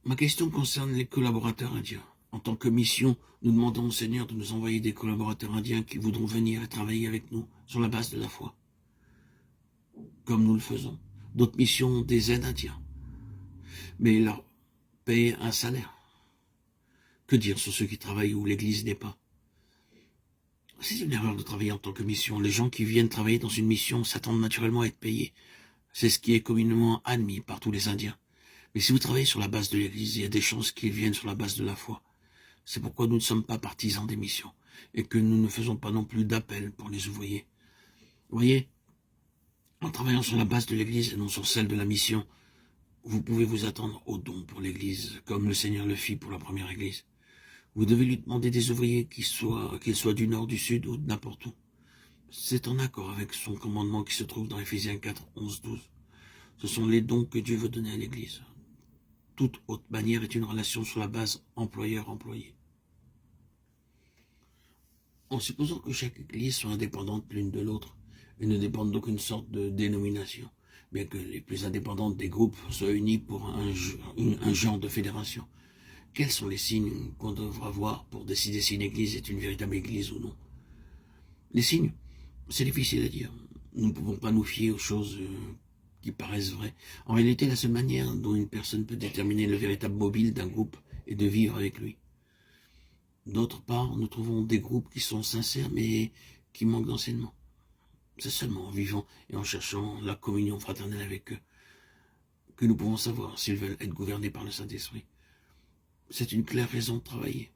Ma question concerne les collaborateurs indiens. En tant que mission, nous demandons au Seigneur de nous envoyer des collaborateurs indiens qui voudront venir et travailler avec nous sur la base de la foi, comme nous le faisons. D'autres missions ont des aides indiens, mais ils leur payent un salaire. Que dire sur ceux qui travaillent où l'Église n'est pas? C'est une erreur de travailler en tant que mission. Les gens qui viennent travailler dans une mission s'attendent naturellement à être payés. C'est ce qui est communément admis par tous les Indiens. Mais si vous travaillez sur la base de l'Église, il y a des chances qu'ils viennent sur la base de la foi. C'est pourquoi nous ne sommes pas partisans des missions, et que nous ne faisons pas non plus d'appel pour les ouvriers. Vous voyez, en travaillant sur la base de l'Église et non sur celle de la mission, vous pouvez vous attendre aux dons pour l'Église, comme le Seigneur le fit pour la première Église. Vous devez lui demander des ouvriers qu'ils soient du nord, du sud ou de n'importe où. C'est en accord avec son commandement qui se trouve dans Éphésiens 4, 11, 12. Ce sont les dons que Dieu veut donner à l'Église. Toute autre manière est une relation sur la base employeur-employé. En supposant que chaque Église soit indépendante l'une de l'autre et ne dépende d'aucune sorte de dénomination, bien que les plus indépendantes des groupes soient unis pour un genre de fédération, quels sont les signes qu'on devra voir pour décider si une Église est une véritable Église ou non? Les signes, c'est difficile à dire. Nous ne pouvons pas nous fier aux choses qui paraissent vraies. En réalité, la seule manière dont une personne peut déterminer le véritable mobile d'un groupe est de vivre avec lui. D'autre part, nous trouvons des groupes qui sont sincères mais qui manquent d'enseignement. C'est seulement en vivant et en cherchant la communion fraternelle avec eux que nous pouvons savoir s'ils veulent être gouvernés par le Saint-Esprit. C'est une claire raison de travailler.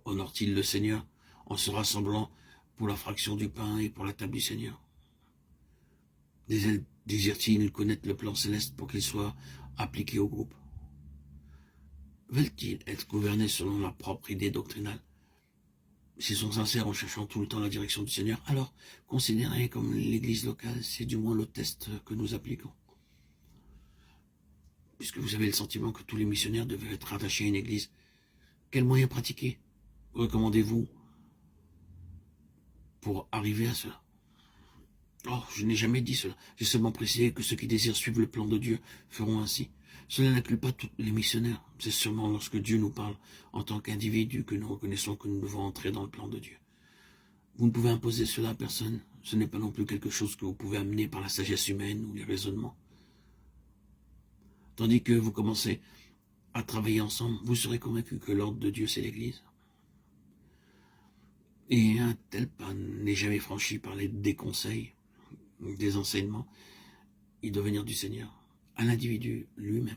Honore-t-il le Seigneur en se rassemblant pour la fraction du pain et pour la table du Seigneur? Désirent-ils connaître le plan céleste pour qu'il soit appliqué au groupe? Veulent-ils être gouvernés selon leur propre idée doctrinale? S'ils sont sincères en cherchant tout le temps la direction du Seigneur, alors considérez comme l'Église locale, c'est du moins le test que nous appliquons. Puisque vous avez le sentiment que tous les missionnaires devaient être attachés à une Église, quels moyens pratiquer recommandez-vous pour arriver à cela? Oh, je n'ai jamais dit cela. J'ai seulement précisé que ceux qui désirent suivre le plan de Dieu feront ainsi. Cela n'inclut pas tous les missionnaires. C'est seulement lorsque Dieu nous parle en tant qu'individu que nous reconnaissons que nous devons entrer dans le plan de Dieu. Vous ne pouvez imposer cela à personne. Ce n'est pas non plus quelque chose que vous pouvez amener par la sagesse humaine ou les raisonnements. Tandis que vous commencez à travailler ensemble, vous serez convaincu que l'ordre de Dieu, c'est l'Église. Et un tel pas n'est jamais franchi par des conseils, des enseignements. Il doit venir du Seigneur, à l'individu lui-même.